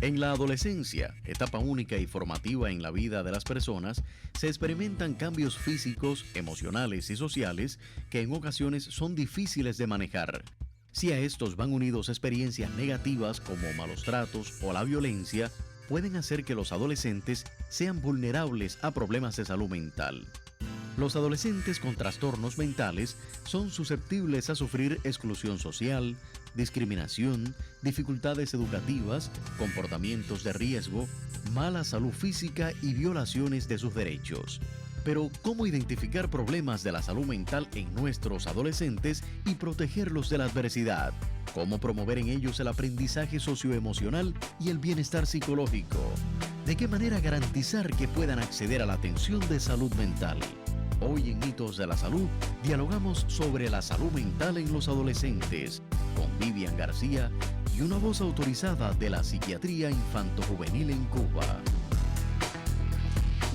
En la adolescencia, etapa única y formativa en la vida de las personas, se experimentan cambios físicos, emocionales y sociales que en ocasiones son difíciles de manejar. Si a estos van unidos experiencias negativas como malos tratos o la violencia, pueden hacer que los adolescentes sean vulnerables a problemas de salud mental. Los adolescentes con trastornos mentales son susceptibles a sufrir exclusión social, discriminación, dificultades educativas, comportamientos de riesgo, mala salud física y violaciones de sus derechos. Pero, ¿cómo identificar problemas de la salud mental en nuestros adolescentes y protegerlos de la adversidad? ¿Cómo promover en ellos el aprendizaje socioemocional y el bienestar psicológico? ¿De qué manera garantizar que puedan acceder a la atención de salud mental? Hoy en Mitos de la Salud dialogamos sobre la salud mental en los adolescentes con Vivian García y una voz autorizada de la psiquiatría infanto-juvenil en Cuba.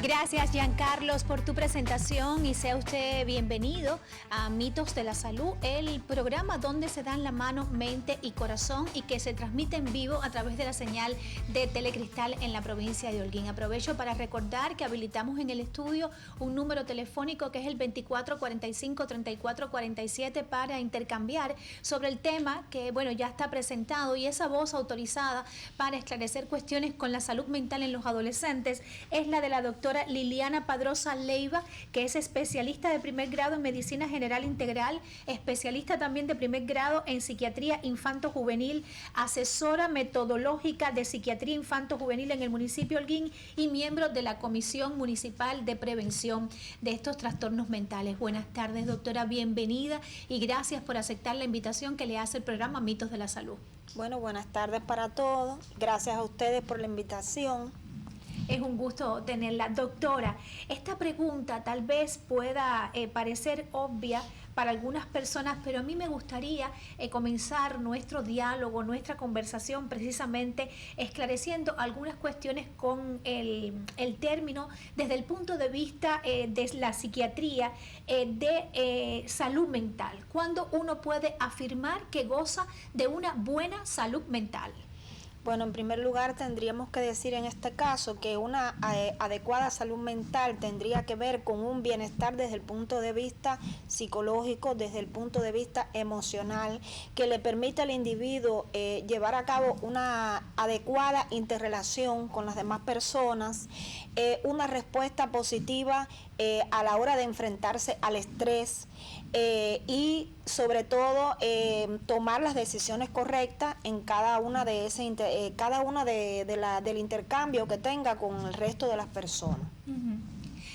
Gracias, Giancarlos, por tu presentación y sea usted bienvenido a Mitos de la Salud, el programa donde se dan la mano, mente y corazón y que se transmite en vivo a través de la señal de Telecristal en la provincia de Holguín. Aprovecho para recordar que habilitamos en el estudio un número telefónico que es el 2445-3447 para intercambiar sobre el tema que, bueno, ya está presentado, y esa voz autorizada para esclarecer cuestiones con la salud mental en los adolescentes es la de la doctora Liliana Padrosa Leiva, que es especialista de primer grado en Medicina General Integral, especialista también de primer grado en Psiquiatría Infanto-Juvenil, asesora metodológica de Psiquiatría Infanto-Juvenil en el municipio de Holguín y miembro de la Comisión Municipal de Prevención de estos trastornos mentales. Buenas tardes, doctora, bienvenida y gracias por aceptar la invitación que le hace el programa Mitos de la Salud. Bueno, buenas tardes para todos. Gracias a ustedes por la invitación. Es un gusto tenerla. Doctora, esta pregunta tal vez pueda parecer obvia para algunas personas, pero a mí me gustaría comenzar nuestro diálogo, nuestra conversación precisamente esclareciendo algunas cuestiones con el término desde el punto de vista de la psiquiatría de salud mental. ¿Cuándo uno puede afirmar que goza de una buena salud mental? Bueno, en primer lugar tendríamos que decir en este caso que una adecuada salud mental tendría que ver con un bienestar desde el punto de vista psicológico, desde el punto de vista emocional, que le permita al individuo llevar a cabo una adecuada interrelación con las demás personas, una respuesta positiva a la hora de enfrentarse al estrés, y sobre todo tomar las decisiones correctas en cada una de del intercambio que tenga con el resto de las personas. Uh-huh.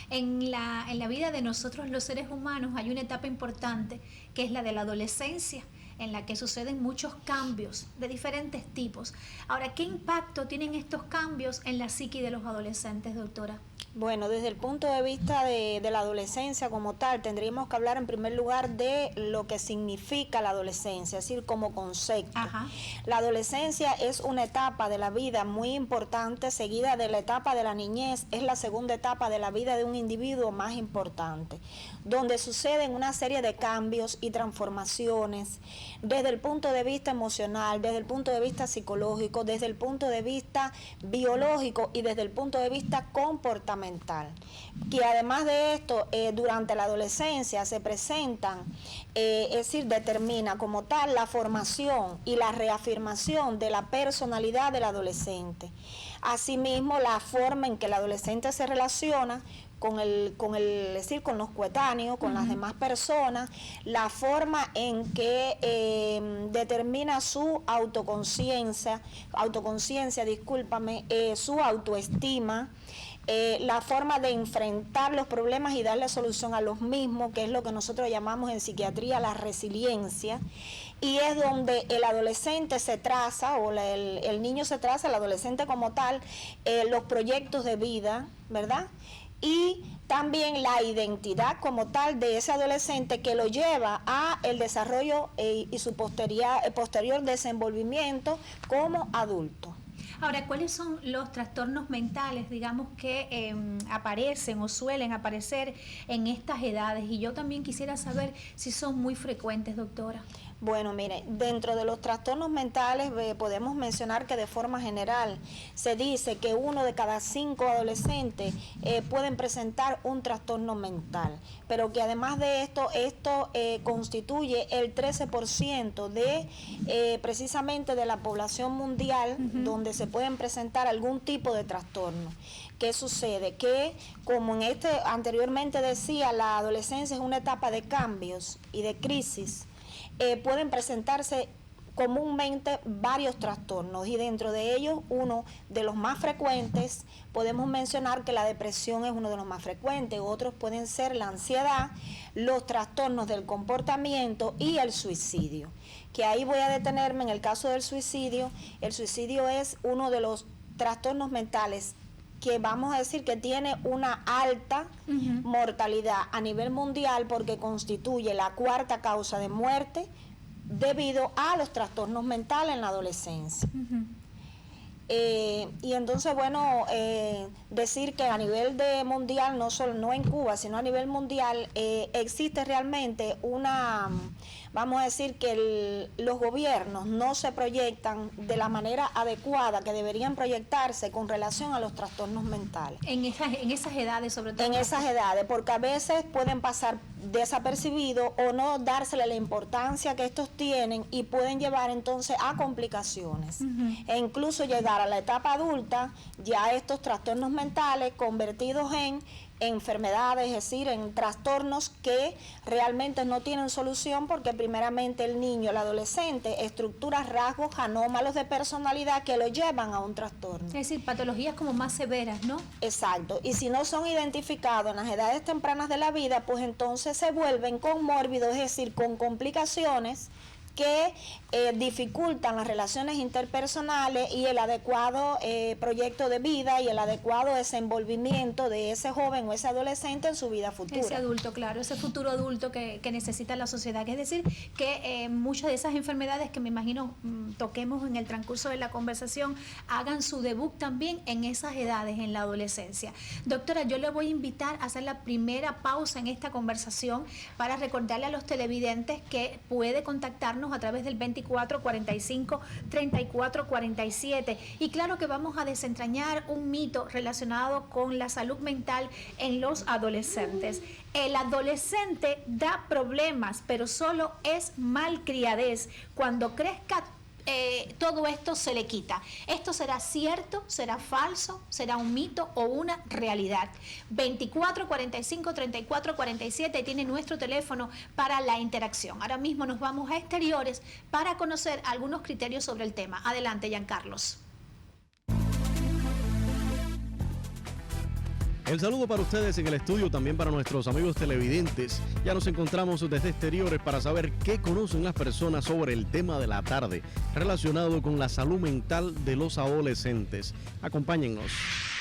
En la vida de nosotros los seres humanos hay una etapa importante que es la de la adolescencia, en la que suceden muchos cambios de diferentes tipos. Ahora, ¿qué impacto tienen estos cambios en la psique de los adolescentes, doctora? Bueno, desde el punto de vista de la adolescencia como tal, tendríamos que hablar en primer lugar de lo que significa la adolescencia, es decir, como concepto. Ajá. La adolescencia es una etapa de la vida muy importante, seguida de la etapa de la niñez, es la segunda etapa de la vida de un individuo más importante, donde suceden una serie de cambios y transformaciones desde el punto de vista emocional, desde el punto de vista psicológico, desde el punto de vista biológico y desde el punto de vista comportamental. Que además de esto, durante la adolescencia se presentan, es decir, determina como tal la formación y la reafirmación de la personalidad del adolescente. Asimismo, la forma en que el adolescente se relaciona con es decir, con los coetáneos, con las demás personas, la forma en que determina su autoconciencia, su autoestima, la forma de enfrentar los problemas y darle solución a los mismos, que es lo que nosotros llamamos en psiquiatría la resiliencia, y es donde el adolescente se traza, o el niño se traza, el adolescente como tal, los proyectos de vida, ¿verdad? Y también la identidad como tal de ese adolescente que lo lleva a el desarrollo y su posterior desenvolvimiento como adulto. Ahora, ¿cuáles son los trastornos mentales, digamos, que aparecen o suelen aparecer en estas edades? Y yo también quisiera saber si son muy frecuentes, doctora. Bueno, mire, dentro de los trastornos mentales podemos mencionar que de forma general se dice que 1 de cada 5 adolescentes pueden presentar un trastorno mental, pero que además de esto constituye el 13% de precisamente de la población mundial donde se pueden presentar algún tipo de trastorno. ¿Qué sucede? Que como anteriormente decía, la adolescencia es una etapa de cambios y de crisis. Pueden presentarse comúnmente varios trastornos y dentro de ellos uno de los más frecuentes podemos mencionar que la depresión es uno de los más frecuentes, otros pueden ser la ansiedad, los trastornos del comportamiento y el suicidio, que ahí voy a detenerme en el caso del suicidio. El suicidio es uno de los trastornos mentales que vamos a decir que tiene una alta mortalidad a nivel mundial porque constituye la 4ª causa de muerte debido a los trastornos mentales en la adolescencia. Y entonces, bueno, decir que a nivel mundial, no en Cuba, sino a nivel mundial, existe realmente vamos a decir que los gobiernos no se proyectan de la manera adecuada que deberían proyectarse con relación a los trastornos mentales. En esas edades, sobre todo. En esas edades, porque a veces pueden pasar desapercibidos o no dársele la importancia que estos tienen y pueden llevar entonces a complicaciones. E incluso llegar a la etapa adulta, ya estos trastornos mentales convertidos en enfermedades, es decir, en trastornos que realmente no tienen solución porque primeramente el niño, el adolescente, estructura rasgos anómalos de personalidad que lo llevan a un trastorno. Es decir, patologías como más severas, ¿no? Exacto, y si no son identificados en las edades tempranas de la vida, pues entonces se vuelven conmórbidos, es decir, con complicaciones que dificultan las relaciones interpersonales y el adecuado proyecto de vida y el adecuado desenvolvimiento de ese joven o ese adolescente en su vida futura. Ese adulto, claro, ese futuro adulto que necesita la sociedad. Es decir, que muchas de esas enfermedades que me imagino toquemos en el transcurso de la conversación hagan su debut también en esas edades, en la adolescencia. Doctora, yo le voy a invitar a hacer la primera pausa en esta conversación para recordarle a los televidentes que puede contactarnos a través del 2445-3447 y claro que vamos a desentrañar un mito relacionado con la salud mental en los adolescentes. El adolescente da problemas, pero solo es malcriadez. Cuando crezca todo esto se le quita. ¿Esto será cierto? ¿Será falso? ¿Será un mito o una realidad? 2445-3447 tiene nuestro teléfono para la interacción. Ahora mismo nos vamos a exteriores para conocer algunos criterios sobre el tema. Adelante, Giancarlos. El saludo para ustedes en el estudio, también para nuestros amigos televidentes. Ya nos encontramos desde exteriores para saber qué conocen las personas sobre el tema de la tarde relacionado con la salud mental de los adolescentes. Acompáñennos.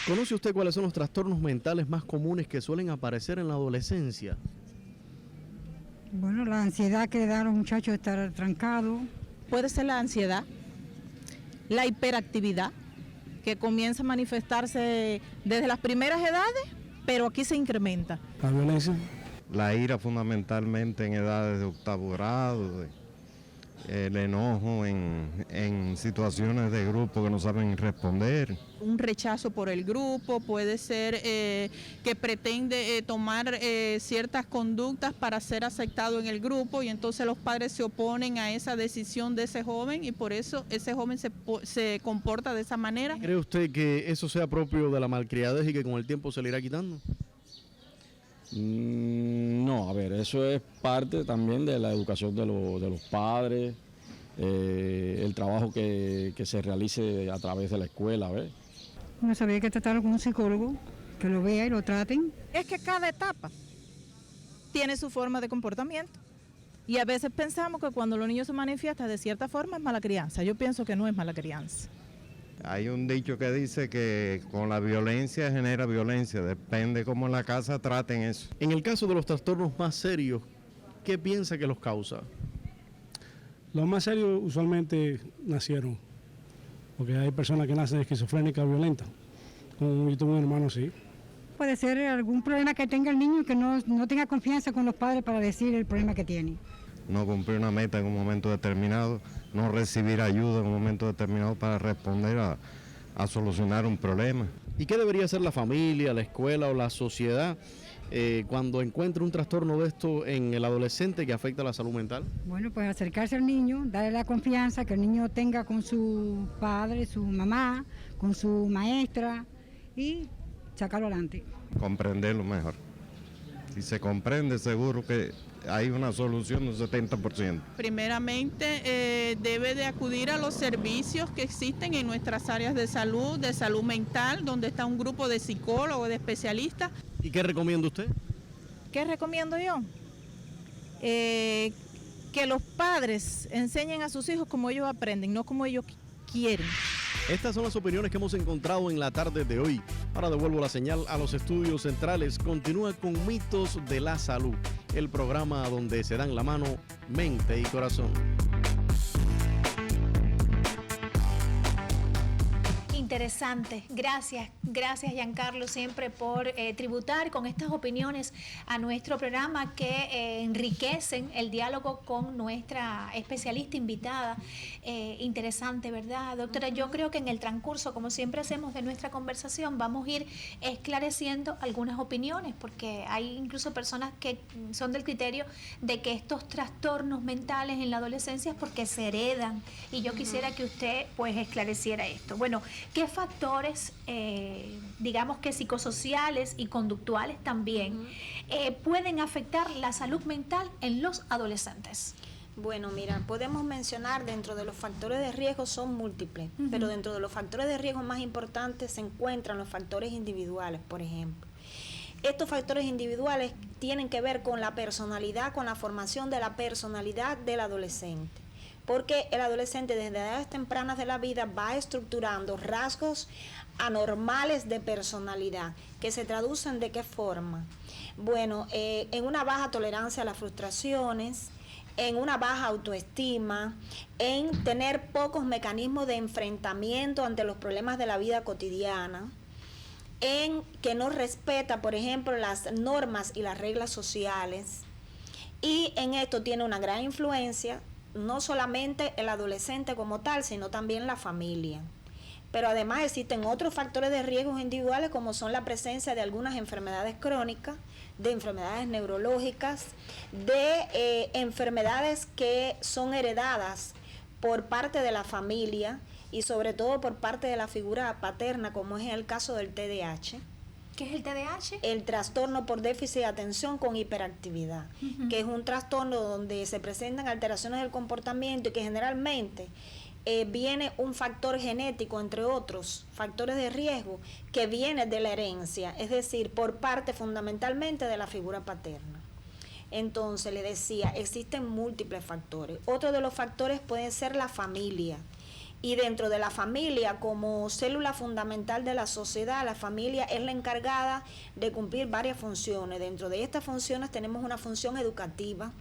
¿Conoce usted cuáles son los trastornos mentales más comunes que suelen aparecer en la adolescencia? Bueno, la ansiedad que le da a los muchachos de estar trancados. Puede ser la ansiedad, la hiperactividad, que comienza a manifestarse desde las primeras edades, pero aquí se incrementa. La violencia. La ira fundamentalmente en edades de 8º grado, el enojo en situaciones de grupo que no saben responder. Un rechazo por el grupo, puede ser que pretende tomar ciertas conductas para ser aceptado en el grupo y entonces los padres se oponen a esa decisión de ese joven y por eso ese joven se comporta de esa manera. ¿Cree usted que eso sea propio de la malcriadez y que con el tiempo se le irá quitando? No, a ver, eso es parte también de la educación de los padres, el trabajo que se realice a través de la escuela, ¿ves? Uno sabía que tratarlo con un psicólogo, que lo vea y lo traten. Es que cada etapa tiene su forma de comportamiento y a veces pensamos que cuando los niños se manifiestan de cierta forma es mala crianza. Yo pienso que no es mala crianza. Hay un dicho que dice que con la violencia genera violencia, depende cómo en la casa traten eso. En el caso de los trastornos más serios, ¿qué piensa que los causa? Los más serios usualmente nacieron, porque hay personas que nacen esquizofrénicas violentas. Como yo tengo un hermano así. Puede ser algún problema que tenga el niño que no tenga confianza con los padres para decir el problema que tiene. no cumplir una meta en un momento determinado, no recibir ayuda en un momento determinado para responder a solucionar un problema. ¿Y qué debería hacer la familia, la escuela o la sociedad cuando encuentre un trastorno de esto en el adolescente que afecta a la salud mental? Bueno, pues acercarse al niño, darle la confianza que el niño tenga con su padre, su mamá, con su maestra y sacarlo adelante. Comprenderlo mejor. Si se comprende, seguro que hay una solución del 70%. Primeramente, debe de acudir a los servicios que existen en nuestras áreas de salud mental, donde está un grupo de psicólogos, de especialistas. ¿Y qué recomienda usted? ¿Qué recomiendo yo? Que los padres enseñen a sus hijos como ellos aprenden, no como ellos quieren. Estas son las opiniones que hemos encontrado en la tarde de hoy. Ahora devuelvo la señal a los estudios centrales. Continúa con Mitos de la Salud, el programa donde se dan la mano mente y corazón. Interesante. Gracias Giancarlo siempre por tributar con estas opiniones a nuestro programa que enriquecen el diálogo con nuestra especialista invitada. Interesante, ¿verdad, doctora? Yo creo que en el transcurso, como siempre hacemos de nuestra conversación, vamos a ir esclareciendo algunas opiniones, porque hay incluso personas que son del criterio de que estos trastornos mentales en la adolescencia es porque se heredan, y yo quisiera que usted pues esclareciera esto. Bueno, ¿qué factores, digamos que psicosociales y conductuales también, pueden afectar la salud mental en los adolescentes? Bueno, mira, podemos mencionar dentro de los factores de riesgo son múltiples, pero dentro de los factores de riesgo más importantes se encuentran los factores individuales, por ejemplo. Estos factores individuales tienen que ver con la personalidad, con la formación de la personalidad del adolescente. Porque el adolescente desde edades tempranas de la vida va estructurando rasgos anormales de personalidad, que se traducen ¿de qué forma? Bueno, en una baja tolerancia a las frustraciones, en una baja autoestima, en tener pocos mecanismos de enfrentamiento ante los problemas de la vida cotidiana, en que no respeta, por ejemplo, las normas y las reglas sociales, y en esto tiene una gran influencia no solamente el adolescente como tal, sino también la familia. Pero además existen otros factores de riesgos individuales, como son la presencia de algunas enfermedades crónicas, de enfermedades neurológicas, de enfermedades que son heredadas por parte de la familia y sobre todo por parte de la figura paterna, como es el caso del TDAH. ¿Qué es el TDAH? El trastorno por déficit de atención con hiperactividad, que es un trastorno donde se presentan alteraciones del comportamiento y que generalmente viene un factor genético, entre otros factores de riesgo, que viene de la herencia, es decir, por parte fundamentalmente de la figura paterna. Entonces, le decía, existen múltiples factores. Otro de los factores puede ser la familia. Y dentro de la familia, como célula fundamental de la sociedad, la familia es la encargada de cumplir varias funciones. Dentro de estas funciones tenemos una función educativa,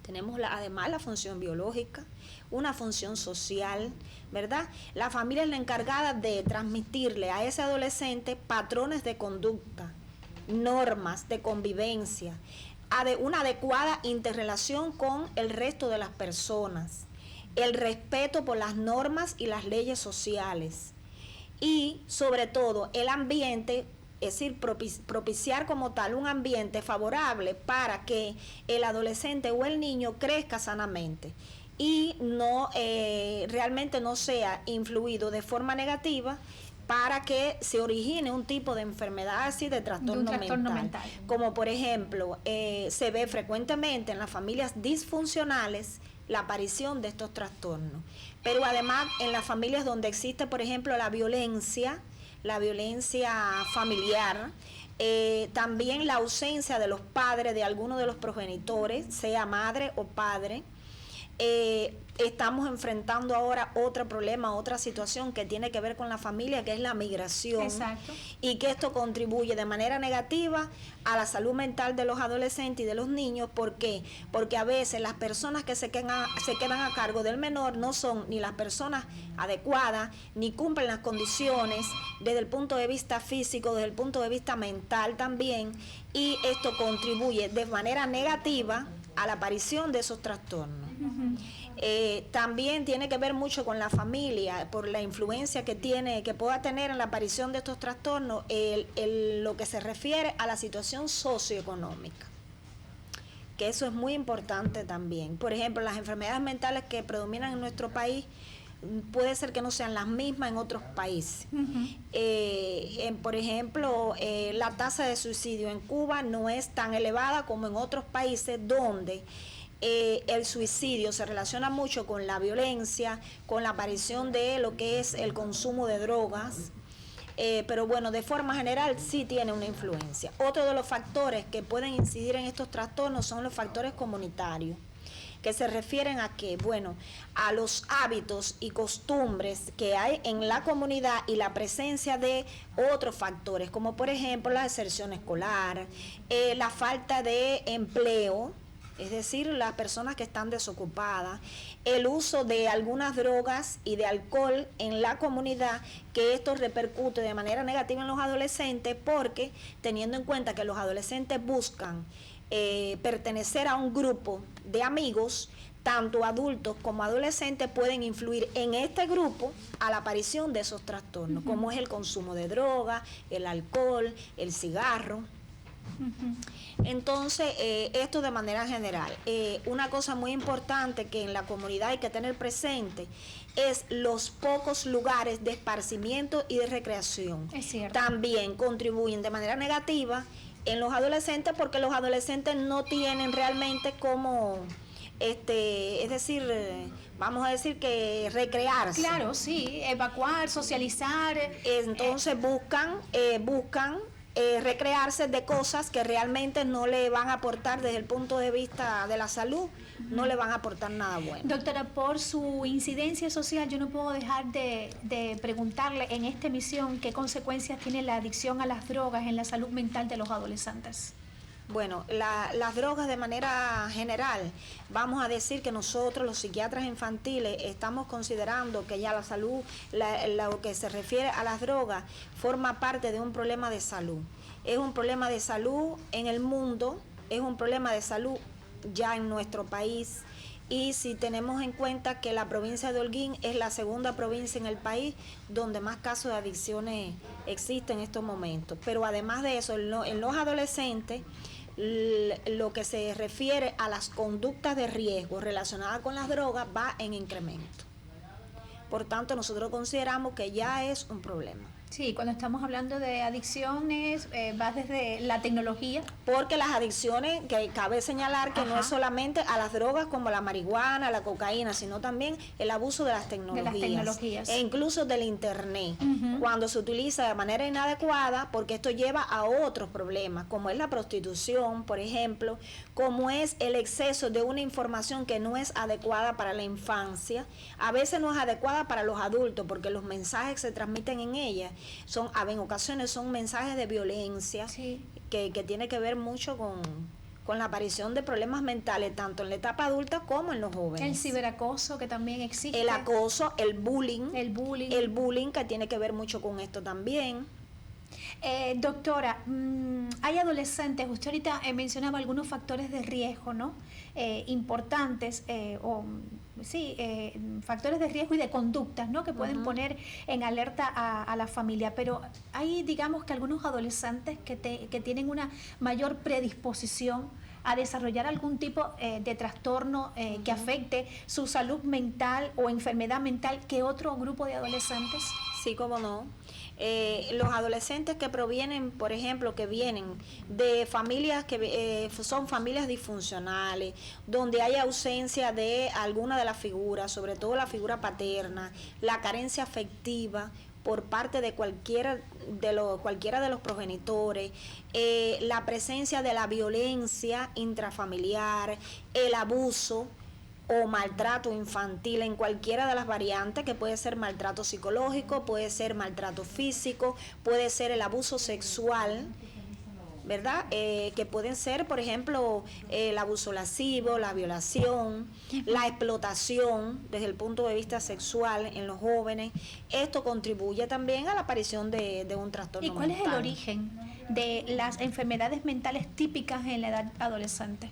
tenemos además la función biológica, una función social, ¿verdad? La familia es la encargada de transmitirle a ese adolescente patrones de conducta, normas de convivencia, una adecuada interrelación con el resto de las personas, el respeto por las normas y las leyes sociales y sobre todo el ambiente, es decir, propiciar como tal un ambiente favorable para que el adolescente o el niño crezca sanamente y no realmente no sea influido de forma negativa para que se origine un tipo de enfermedad así de trastorno mental. Como por ejemplo, se ve frecuentemente en las familias disfuncionales la aparición de estos trastornos. Pero además en las familias donde existe, por ejemplo, la violencia familiar, también la ausencia de los padres, de alguno de los progenitores, sea madre o padre, estamos enfrentando ahora otro problema, otra situación que tiene que ver con la familia, que es la migración. Exacto. Y que esto contribuye de manera negativa a la salud mental de los adolescentes y de los niños. ¿Por qué? Porque a veces las personas que se quedan a cargo del menor no son ni las personas adecuadas, ni cumplen las condiciones desde el punto de vista físico, desde el punto de vista mental también, y esto contribuye de manera negativa a la aparición de esos trastornos. También tiene que ver mucho con la familia, por la influencia que pueda tener en la aparición de estos trastornos, lo que se refiere a la situación socioeconómica, que eso es muy importante también. Por ejemplo, las enfermedades mentales que predominan en nuestro país puede ser que no sean las mismas en otros países. Por ejemplo, la tasa de suicidio en Cuba no es tan elevada como en otros países donde el suicidio se relaciona mucho con la violencia, con la aparición de lo que es el consumo de drogas, pero bueno, de forma general sí tiene una influencia. Otro de los factores que pueden incidir en estos trastornos son los factores comunitarios, que se refieren a qué, bueno, a los hábitos y costumbres que hay en la comunidad y la presencia de otros factores, como por ejemplo la deserción escolar, la falta de empleo, es decir, las personas que están desocupadas, el uso de algunas drogas y de alcohol en la comunidad, que esto repercute de manera negativa en los adolescentes, porque teniendo en cuenta que los adolescentes buscan pertenecer a un grupo de amigos, tanto adultos como adolescentes pueden influir en este grupo a la aparición de esos trastornos, como es el consumo de drogas, el alcohol, el cigarro. Entonces, esto de manera general. Una cosa muy importante que en la comunidad hay que tener presente es los pocos lugares de esparcimiento y de recreación. Es cierto. También contribuyen de manera negativa en los adolescentes, porque los adolescentes no tienen realmente cómo, es decir, vamos a decir que recrearse. Claro, sí, evacuar, socializar. Entonces buscan recrearse de cosas que realmente no le van a aportar desde el punto de vista de la salud, no le van a aportar nada bueno. Doctora, por su incidencia social, yo no puedo dejar de preguntarle en esta emisión qué consecuencias tiene la adicción a las drogas en la salud mental de los adolescentes. Bueno, las drogas de manera general, vamos a decir que nosotros los psiquiatras infantiles estamos considerando que ya la salud, lo que se refiere a las drogas, forma parte de un problema de salud. Es un problema de salud en el mundo, es un problema de salud ya en nuestro país. Y si tenemos en cuenta que la provincia de Holguín es la segunda provincia en el país donde más casos de adicciones existen en estos momentos. Pero además de eso, en los adolescentes, lo que se refiere a las conductas de riesgo relacionadas con las drogas va en incremento. Por tanto, nosotros consideramos que ya es un problema. Sí, cuando estamos hablando de adicciones, va desde la tecnología. Porque las adicciones, que cabe señalar que no es solamente a las drogas como la marihuana, la cocaína, sino también el abuso de las tecnologías. E incluso del internet, cuando se utiliza de manera inadecuada, porque esto lleva a otros problemas, como es la prostitución, por ejemplo, como es el exceso de una información que no es adecuada para la infancia, a veces no es adecuada para los adultos, porque los mensajes que se transmiten en ella en ocasiones son mensajes de violencia, sí, que tiene que ver mucho con la aparición de problemas mentales, tanto en la etapa adulta como en los jóvenes. El ciberacoso, que también existe. El acoso, el bullying que tiene que ver mucho con esto también. Doctora, hay adolescentes, usted ahorita mencionaba algunos factores de riesgo, ¿no? Importantes, factores de riesgo y de conductas, ¿no? Que pueden poner en alerta a la familia, pero hay, digamos, que algunos adolescentes que tienen una mayor predisposición a desarrollar algún tipo de trastorno que afecte su salud mental o enfermedad mental que otro grupo de adolescentes. Sí, cómo no. Los adolescentes que provienen, por ejemplo, que vienen de familias que son familias disfuncionales, donde hay ausencia de alguna de las figuras, sobre todo la figura paterna, la carencia afectiva por parte de cualquiera de los progenitores, la presencia de la violencia intrafamiliar, el abuso o maltrato infantil en cualquiera de las variantes, que puede ser maltrato psicológico, puede ser maltrato físico, puede ser el abuso sexual, ¿verdad? Que pueden ser, por ejemplo, el abuso lascivo, la violación, la explotación desde el punto de vista sexual en los jóvenes. Esto contribuye también a la aparición de un trastorno mental. ¿Y cuál es el origen de las enfermedades mentales típicas en la edad adolescente?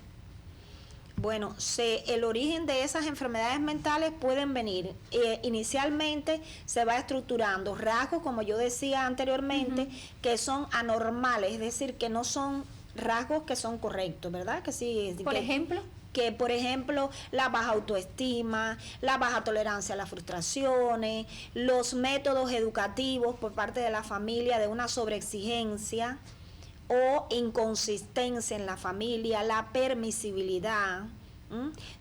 Bueno, el origen de esas enfermedades mentales pueden venir. Inicialmente se va estructurando rasgos, como yo decía anteriormente, que son anormales, es decir, que no son rasgos que son correctos, ¿verdad? Que sí. Por ejemplo. Que, por ejemplo, la baja autoestima, la baja tolerancia a las frustraciones, los métodos educativos por parte de la familia de una sobreexigencia o inconsistencia en la familia, la permisibilidad.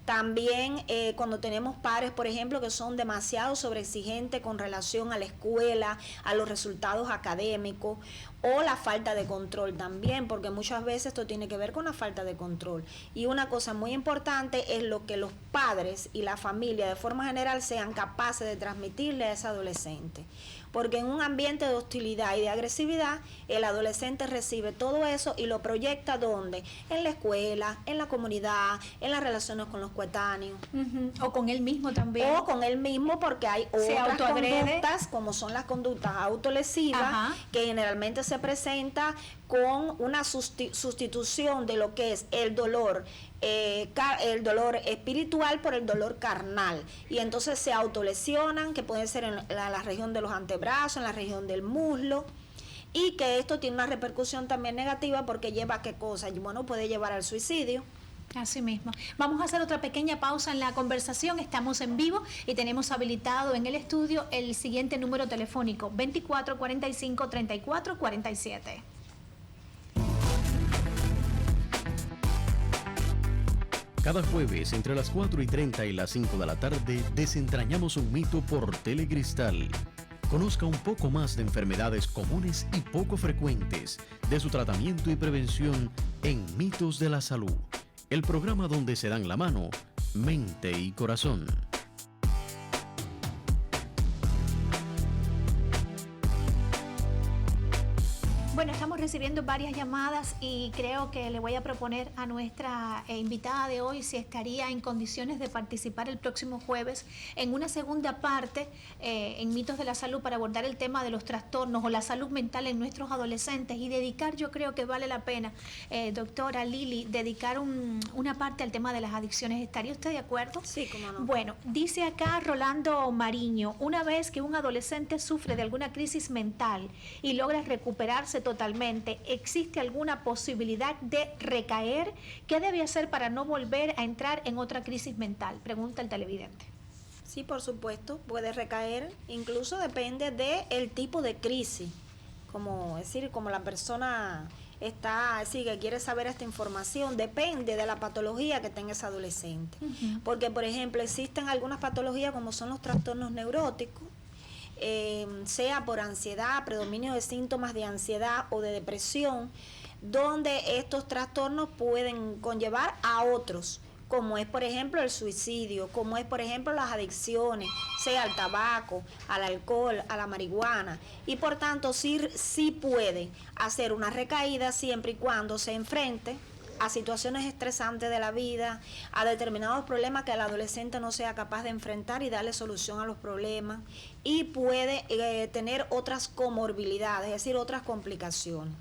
También cuando tenemos padres, por ejemplo, que son demasiado sobreexigentes con relación a la escuela, a los resultados académicos, o la falta de control también, porque muchas veces esto tiene que ver con la falta de control. Y una cosa muy importante es lo que los padres y la familia de forma general sean capaces de transmitirle a ese adolescente. Porque en un ambiente de hostilidad y de agresividad, el adolescente recibe todo eso y lo proyecta ¿dónde? En la escuela, en la comunidad, en las relaciones con los coetáneos. O con él mismo también. O con él mismo, porque hay otras conductas, como son las conductas autolesivas, que generalmente se presenta con una sustitución de lo que es el dolor espiritual por el dolor carnal, y entonces se autolesionan, que puede ser en la región de los antebrazos, en la región del muslo, y que esto tiene una repercusión también negativa porque lleva a qué cosa, bueno, puede llevar al suicidio. Así mismo. Vamos a hacer otra pequeña pausa en la conversación. Estamos en vivo y tenemos habilitado en el estudio el siguiente número telefónico: 2445-3447. Cada jueves entre las 4:30 y las 5 de la tarde desentrañamos un mito por Telecristal. Conozca un poco más de enfermedades comunes y poco frecuentes, de su tratamiento y prevención en Mitos de la Salud. El programa donde se dan la mano mente y corazón. Bueno, estamos recibiendo varias llamadas y creo que le voy a proponer a nuestra invitada de hoy si estaría en condiciones de participar el próximo jueves en una segunda parte en Mitos de la Salud para abordar el tema de los trastornos o la salud mental en nuestros adolescentes y dedicar, yo creo que vale la pena, doctora Lili, dedicar una parte al tema de las adicciones. ¿Estaría usted de acuerdo? Sí, cómo no. Bueno, dice acá Rolando Mariño: una vez que un adolescente sufre de alguna crisis mental y logra recuperarse totalmente, ¿existe alguna posibilidad de recaer? ¿Qué debe hacer para no volver a entrar en otra crisis mental? Pregunta el televidente. Sí, por supuesto, puede recaer, incluso depende del tipo de crisis, como la persona está, así que quiere saber esta información, depende de la patología que tenga ese adolescente. Porque, por ejemplo, existen algunas patologías como son los trastornos neuróticos, sea por ansiedad, predominio de síntomas de ansiedad o de depresión, donde estos trastornos pueden conllevar a otros, como es por ejemplo el suicidio, como es por ejemplo las adicciones, sea al tabaco, al alcohol, a la marihuana, y por tanto sí puede hacer una recaída siempre y cuando se enfrente a situaciones estresantes de la vida, a determinados problemas que el adolescente no sea capaz de enfrentar y darle solución a los problemas, y puede tener otras comorbilidades, es decir, otras complicaciones.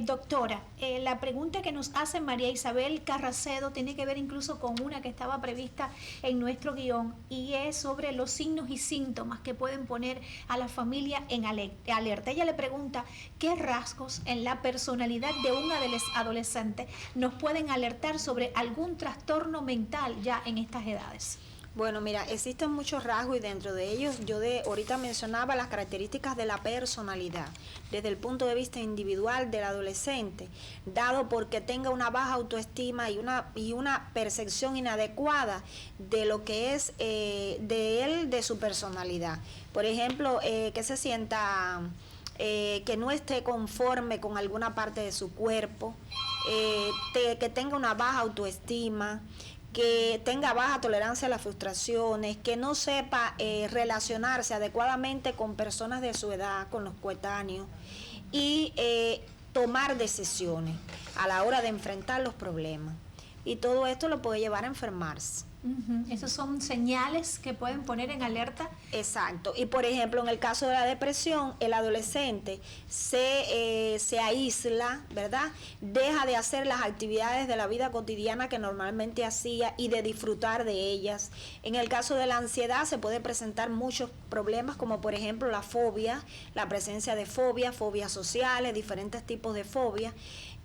Doctora, la pregunta que nos hace María Isabel Carracedo tiene que ver incluso con una que estaba prevista en nuestro guión, y es sobre los signos y síntomas que pueden poner a la familia en alerta. Ella le pregunta: ¿qué rasgos en la personalidad de un adolescente nos pueden alertar sobre algún trastorno mental ya en estas edades? Bueno, mira, existen muchos rasgos y dentro de ellos ahorita mencionaba las características de la personalidad desde el punto de vista individual del adolescente, dado porque tenga una baja autoestima y una percepción inadecuada de lo que es de su personalidad. Por ejemplo, que se sienta que no esté conforme con alguna parte de su cuerpo, que tenga una baja autoestima, que tenga baja tolerancia a las frustraciones, que no sepa relacionarse adecuadamente con personas de su edad, con los coetáneos, y tomar decisiones a la hora de enfrentar los problemas. Y todo esto lo puede llevar a enfermarse. Esos son señales que pueden poner en alerta. Exacto. Y por ejemplo, en el caso de la depresión, el adolescente se aísla, ¿verdad? Deja de hacer las actividades de la vida cotidiana que normalmente hacía y de disfrutar de ellas. En el caso de la ansiedad se puede presentar muchos problemas, como por ejemplo la fobia, la presencia de fobias sociales, diferentes tipos de fobias.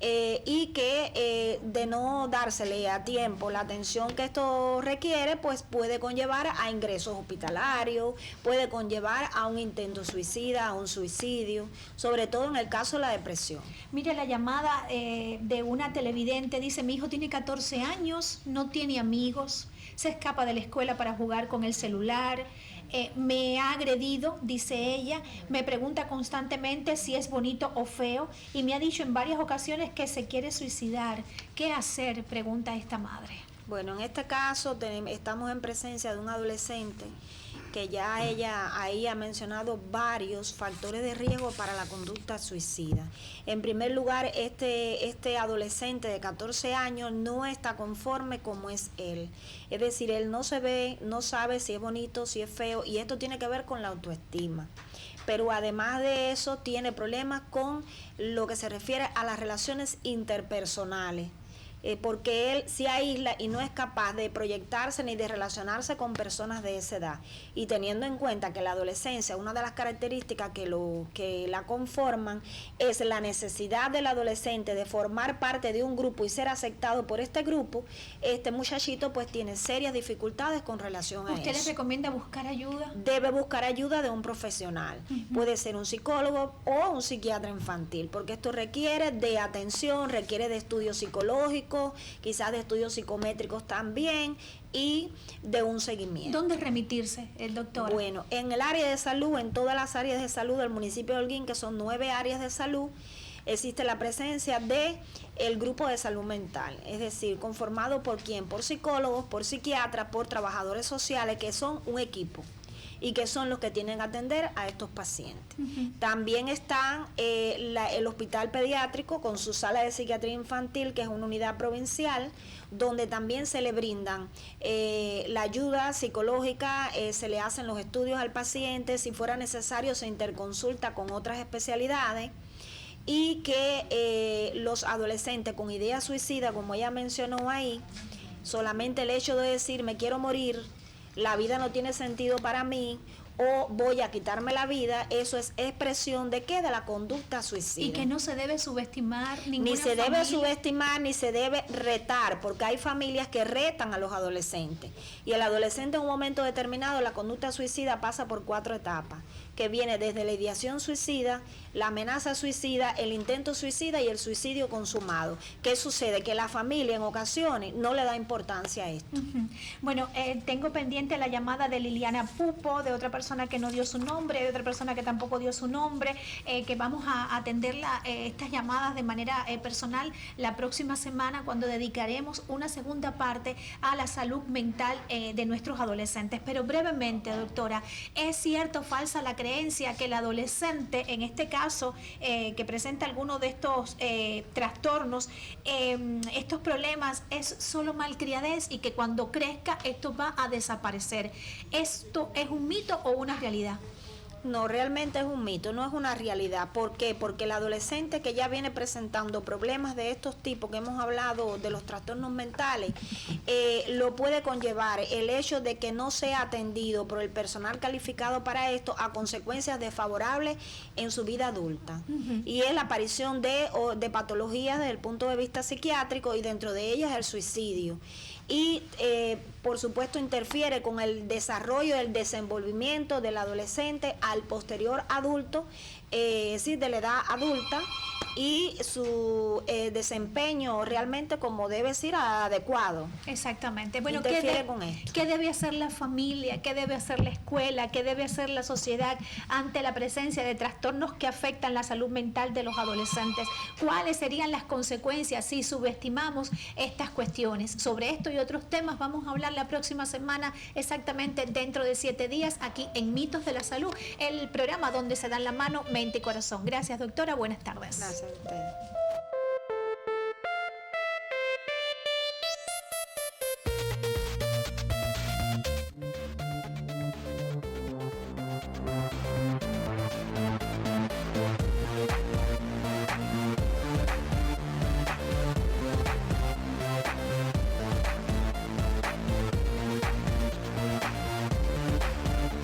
Y que de no dársele a tiempo la atención que esto requiere, pues puede conllevar a ingresos hospitalarios, puede conllevar a un intento suicida, a un suicidio, sobre todo en el caso de la depresión. Mire, la llamada de una televidente dice: mi hijo tiene 14 años, no tiene amigos, se escapa de la escuela para jugar con el celular. Me ha agredido, dice ella, me pregunta constantemente si es bonito o feo y me ha dicho en varias ocasiones que se quiere suicidar. ¿Qué hacer?, pregunta esta madre. Bueno, en este caso estamos en presencia de un adolescente que ya ella ahí ha mencionado varios factores de riesgo para la conducta suicida. En primer lugar, este adolescente de 14 años no está conforme como es él. Es decir, él no se ve, no sabe si es bonito, si es feo, y esto tiene que ver con la autoestima. Pero además de eso, tiene problemas con lo que se refiere a las relaciones interpersonales. Porque él se aísla y no es capaz de proyectarse ni de relacionarse con personas de esa edad. Y teniendo en cuenta que la adolescencia, una de las características que la conforman es la necesidad del adolescente de formar parte de un grupo y ser aceptado por este grupo, este muchachito pues tiene serias dificultades con relación a eso. ¿Usted le recomienda buscar ayuda? Debe buscar ayuda de un profesional. Puede ser un psicólogo o un psiquiatra infantil, porque esto requiere de atención, requiere de estudios psicológicos, quizás de estudios psicométricos también, y de un seguimiento. ¿Dónde remitirse, el doctor? Bueno, en el área de salud, en todas las áreas de salud del municipio de Holguín, que son 9 áreas de salud, existe la presencia de el grupo de salud mental, es decir, conformado por quién, por psicólogos, por psiquiatras, por trabajadores sociales, que son un equipo y que son los que tienen que atender a estos pacientes. También están el hospital pediátrico con su sala de psiquiatría infantil, que es una unidad provincial, donde también se le brindan la ayuda psicológica, se le hacen los estudios al paciente, si fuera necesario se interconsulta con otras especialidades, y que los adolescentes con ideas suicidas, como ella mencionó ahí, solamente el hecho de decir me quiero morir, la vida no tiene sentido para mí, o voy a quitarme la vida, eso es expresión de ¿qué? De la conducta suicida. Y que no se debe subestimar ninguna Ni se familia. debe subestimar, ni se debe retar, porque hay familias que retan a los adolescentes. Y el adolescente en un momento determinado, la conducta suicida pasa por 4 etapas, que viene desde la ideación suicida, la amenaza suicida, el intento suicida y el suicidio consumado. ¿Qué sucede? Que la familia en ocasiones no le da importancia a esto. Bueno, tengo pendiente la llamada de Liliana Pupo, de otra persona que no dio su nombre, de otra persona que tampoco dio su nombre, que vamos a atender estas llamadas de manera personal la próxima semana, cuando dedicaremos una segunda parte a la salud mental de nuestros adolescentes. Pero brevemente, doctora, ¿es cierto o falsa la creencia que el adolescente, en este caso, que presenta alguno de estos trastornos, estos problemas, es solo malcriadez y que cuando crezca esto va a desaparecer? ¿Esto es un mito o una realidad? No, realmente es un mito, no es una realidad. ¿Por qué? Porque el adolescente que ya viene presentando problemas de estos tipos que hemos hablado, de los trastornos mentales, lo puede conllevar el hecho de que no sea atendido por el personal calificado para esto a consecuencias desfavorables en su vida adulta. Y es la aparición de patologías desde el punto de vista psiquiátrico, y dentro de ellas el suicidio. Y por supuesto interfiere con el desarrollo, el desenvolvimiento del adolescente al posterior adulto, es decir, de la edad adulta, y su desempeño realmente como debe ser adecuado. Exactamente. Bueno, ¿qué debe hacer la familia? ¿Qué debe hacer la escuela? ¿Qué debe hacer la sociedad ante la presencia de trastornos que afectan la salud mental de los adolescentes? ¿Cuáles serían las consecuencias si subestimamos estas cuestiones? Sobre esto y otros temas vamos a hablar la próxima semana, exactamente dentro de 7 días, aquí en Mitos de la Salud, el programa donde se dan la mano mente y corazón. Gracias, doctora. Buenas tardes. Gracias a ustedes.